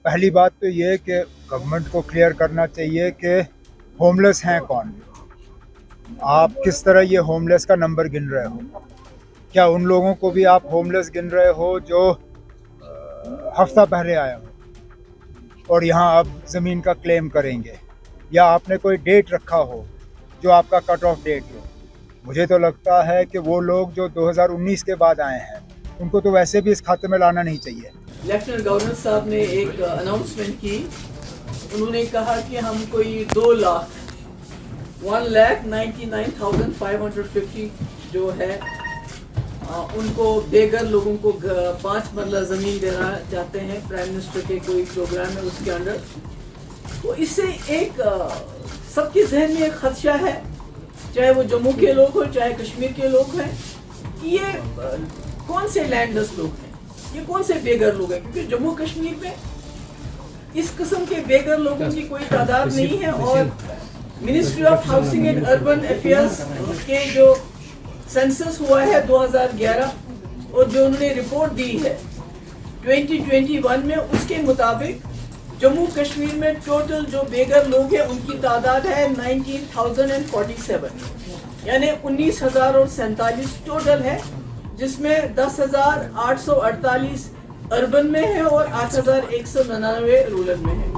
पहली बात तो ये कि गवर्नमेंट को क्लियर करना चाहिए कि होमलेस हैं कौन। आप किस तरह ये होमलेस का नंबर गिन रहे हो? क्या उन लोगों को भी आप होमलेस गिन रहे हो जो हफ्ता पहले आए हो और यहाँ आप ज़मीन का क्लेम करेंगे? या आपने कोई डेट रखा हो जो आपका कट ऑफ डेट हो? मुझे तो लगता है कि वो लोग जो 2019 के बाद आए हैं उनको तो वैसे भी इस खाते में लाना नहीं चाहिए। लेफ्टिनेंट गवर्नर साहब ने एक अनाउंसमेंट की। उन्होंने कहा कि हम कोई 1,99,550 जो है उनको बेघर लोगों को 5 मरला ज़मीन देना चाहते हैं। प्राइम मिनिस्टर के कोई प्रोग्राम है उसके अंडर। तो इससे एक सबके जहन में एक खदशा है, चाहे वो जम्मू के लोग हो चाहे कश्मीर के लोग हैं, कि ये कौन से लैंडलेस लोग हैं, ये कौन से बेघर लोग हैं। क्योंकि जम्मू कश्मीर में इस किस्म के बेघर लोगों की कोई तादाद नहीं है। और ministry of housing and urban affairs के जो सेंसस हुआ है 2011 और जो उन्होंने रिपोर्ट दी है 2021 में, उसके मुताबिक जम्मू कश्मीर में टोटल जो बेघर लोग हैं उनकी तादाद है 19,047, यानी 19,047 टोटल है, जिसमें 10,848 अर्बन में है और 8,199 रूरल में है।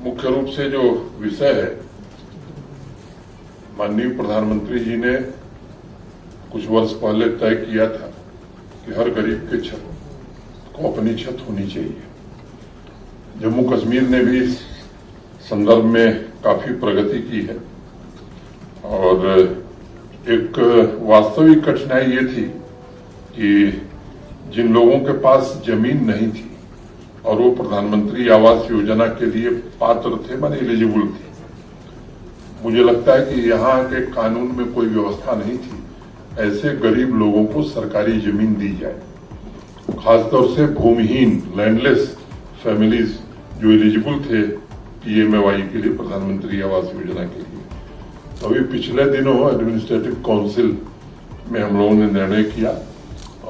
मुख्य रूप से जो विषय है, माननीय प्रधानमंत्री जी ने कुछ वर्ष पहले तय किया था कि हर गरीब के छत को अपनी छत होनी चाहिए। जम्मू कश्मीर ने भी इस संदर्भ में काफी प्रगति की है और एक वास्तविक कठिनाई ये थी कि जिन लोगों के पास जमीन नहीं थी और वो प्रधानमंत्री आवास योजना के लिए पात्र थे, माने एलिजिबल थे, मुझे लगता है कि यहाँ के कानून में कोई व्यवस्था नहीं थी ऐसे गरीब लोगों को सरकारी जमीन दी जाए। खासतौर से भूमिहीन लैंडलेस फैमिलीज जो एलिजिबल थे पीएमएवाई के लिए, प्रधानमंत्री आवास योजना के लिए। तो अभी पिछले दिनों एडमिनिस्ट्रेटिव काउंसिल में हम लोगों ने निर्णय किया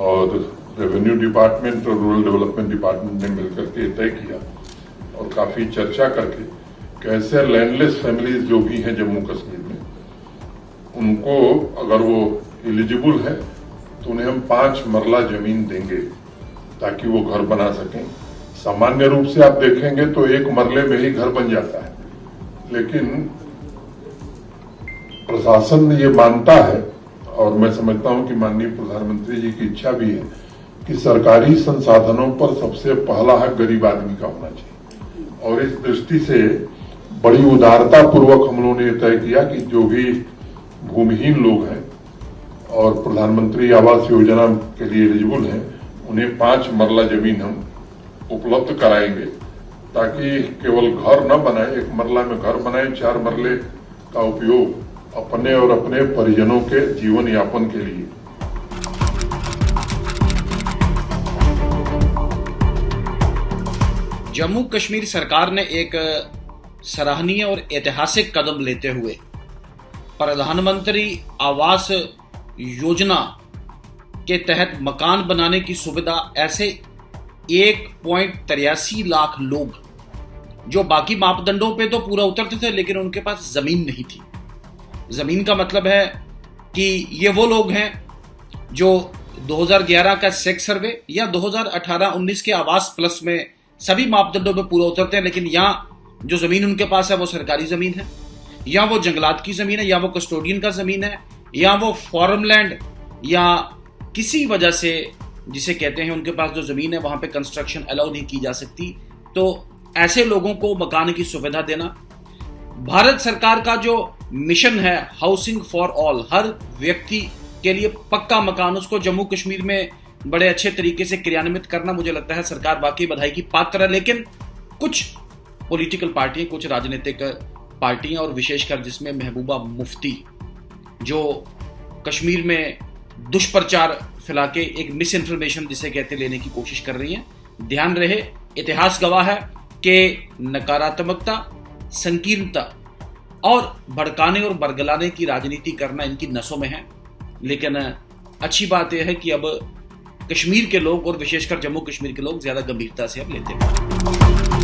और रेवेन्यू डिपार्टमेंट और रूरल डेवलपमेंट डिपार्टमेंट ने मिलकर के तय किया और काफी चर्चा करके कैसे लैंडलेस फैमिलीज जो भी हैं जम्मू कश्मीर में, उनको अगर वो एलिजिबल है तो उन्हें हम 5 मरला जमीन देंगे ताकि वो घर बना सकें। सामान्य रूप से आप देखेंगे तो 1 मरले में ही घर बन जाता है, लेकिन प्रशासन ये मानता है और मैं समझता हूं कि माननीय प्रधानमंत्री जी की इच्छा भी है कि सरकारी संसाधनों पर सबसे पहला हक गरीब आदमी का होना चाहिए। और इस दृष्टि से बड़ी उदारता पूर्वक हम लोगों ने तय किया कि जो भी भूमिहीन लोग हैं और प्रधानमंत्री आवास योजना के लिए एलिजिबल हैं, उन्हें 5 मरला जमीन हम उपलब्ध कराएंगे ताकि केवल घर न बनाए, 1 मरला में घर बनाए, 4 मरले का उपयोग अपने और अपने परिजनों के जीवन यापन के लिए। जम्मू कश्मीर सरकार ने एक सराहनीय और ऐतिहासिक कदम लेते हुए प्रधानमंत्री आवास योजना के तहत मकान बनाने की सुविधा ऐसे 1.83 लाख लोग जो बाकी मापदंडों पे तो पूरा उतरते थे लेकिन उनके पास जमीन नहीं थी। जमीन का मतलब है कि ये वो लोग हैं जो 2011 का सेक्स सर्वे या 2018-19 के आवास प्लस में सभी मापदंडों पे पूरा उतरते हैं, लेकिन यहाँ जो जमीन उनके पास है वो सरकारी जमीन है, या वो जंगलात की जमीन है, या वो कस्टोडियन का जमीन है, या वो फॉर्म लैंड, या किसी वजह से जिसे कहते हैं उनके पास जो जमीन है वहां पे कंस्ट्रक्शन अलाउ नहीं की जा सकती। तो ऐसे लोगों को मकान की सुविधा देना, भारत सरकार का जो मिशन है हाउसिंग फॉर ऑल, हर व्यक्ति के लिए पक्का मकान, उसको जम्मू कश्मीर में बड़े अच्छे तरीके से क्रियान्वित करना, मुझे लगता है सरकार वाकई बधाई की पात्र है। लेकिन कुछ पॉलिटिकल पार्टियां, कुछ राजनीतिक पार्टियां और विशेषकर जिसमें महबूबा मुफ्ती, जो कश्मीर में दुष्प्रचार फैला के एक मिस इन्फॉर्मेशन जिसे कहते लेने की कोशिश कर रही हैं। ध्यान रहे, इतिहास गवाह है कि नकारात्मकता, संकीर्णता और भड़काने और बरगलाने की राजनीति करना इनकी नसों में है। लेकिन अच्छी बात यह है कि अब कश्मीर के लोग और विशेषकर जम्मू कश्मीर के लोग ज्यादा गंभीरता से अब लेते हैं।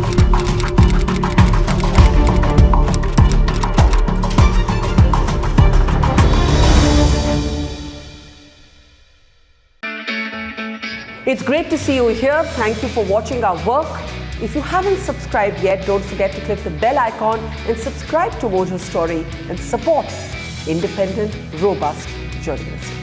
It's great to see you here. Thank you for watching our work. If you haven't subscribed yet, don't forget to click the bell icon and subscribe to Mojo Story and support independent, robust journalism.